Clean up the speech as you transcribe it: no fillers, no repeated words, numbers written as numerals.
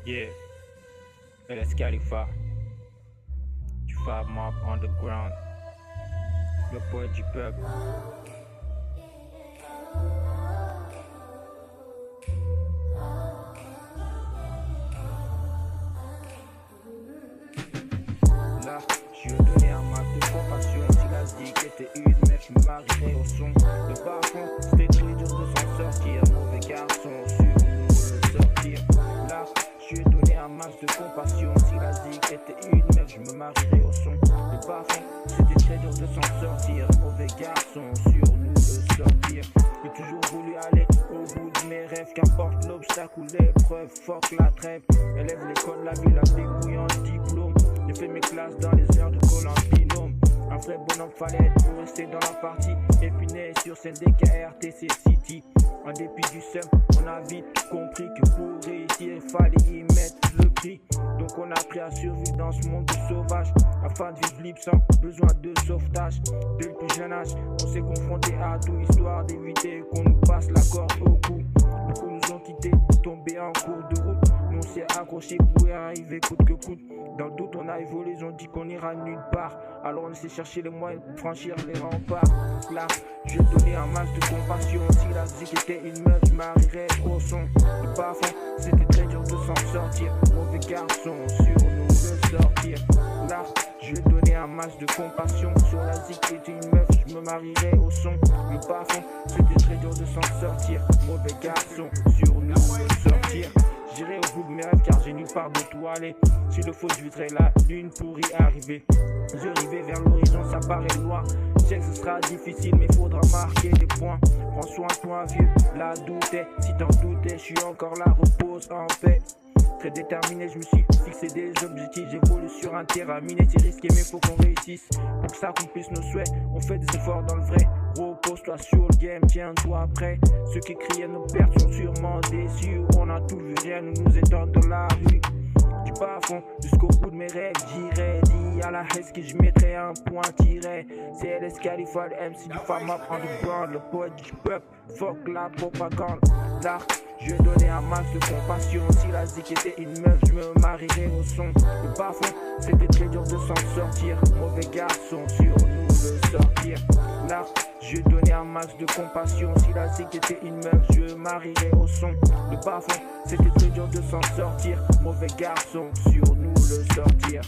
Yeah, LS Khalifa, du Fab Mob Underground, le poète du peuple. Là, je lui ai donné un max de compassion. Si la zig était une meuf, je me marierais au son. Le bas-fond, c'était très dur de s'en sortir. Mauvais garçon, sur nous le sortir. Là, je lui ai donné un max de compassion. Si la zig était une meuf, je me marierais au son. Le bas-fond, c'était très dur de s'en sortir. Mauvais garçon, sur nous le sortir. J'ai toujours voulu aller au bout de mes rêves. Qu'importe l'obstacle ou l'épreuve, fuck la trêve. Élève l'école, la ville, la débrouillant diplôme. J'ai fait mes classes dans les heures de colle en binôme. Un vrai bonhomme fallait être pour rester dans la partie. Épiné sur scène des KRTC City. En dépit du seum, on a vite compris que pour réussir, il fallait y mettre le prix. Donc on a appris à survivre dans ce monde sauvage, afin de vivre libre sans besoin de sauvetage. Dès le plus jeune âge, on s'est confronté à tout, histoire d'éviter qu'on nous passe la corde au cou. Beaucoup nous ont quittés, tombés en cours de route. Nous on s'est accrochés pour y arriver coûte que coûte. Dans le doute on a évolué, ils ont dit qu'on ira nulle part. Alors on essaie de chercher les moyens de franchir les remparts. Là, je vais donner un max de compassion. Si la zik était une meuf, je marierais au son. Le bas-fond, c'était très dur de s'en sortir. Mauvais garçon, sur nous le sortir. Là, je vais donner un max de compassion. Sur la zik était une meuf, je me marierais au son. Le bas-fond, c'était très dur de s'en sortir. Mauvais garçon, sur nous le sortir. J'irai au bout de mes rêves car j'ai nulle part d'autre où aller. S'il le faut, je viserai la lune pour y arriver. Je rivais vers l'horizon, ça paraît loin. Je sais que ce sera difficile, mais faudra marquer des points. Prends soin de toi, vieux, la doute est. Si t'en doutais, je suis encore là, repose en paix. Très déterminé, je me suis fixé des objectifs. J'évolue sur un terrain miné, c'est risqué, mais faut qu'on réussisse. Pour que ça accomplisse nos souhaits, on fait des efforts dans le vrai. Repose-toi sur le game, tiens-toi prêt. Ceux qui criaient nos pertes sont sûrement déçus. On a tout vu, rien ne nous étend dans la rue. Du bas-fond jusqu'au bout de mes rêves, j'irai. Dis à la haine que je mettrai un point tiré. C'est LS Khalifa, le MC du Fab Mob Underground, le poète du peuple. Fuck la propagande. Là, je vais donner un max de compassion. Si la zik était une meuf, je me marierais au son. Le bas-fond, c'était très dur de s'en sortir. Mauvais garçon, sur nous le sortir. Là, je vais donner un max de compassion. Si la zik était une meuf, je me marierais au son. Le bas-fond, c'était très dur de s'en sortir. Mauvais garçon, sur nous le sortir.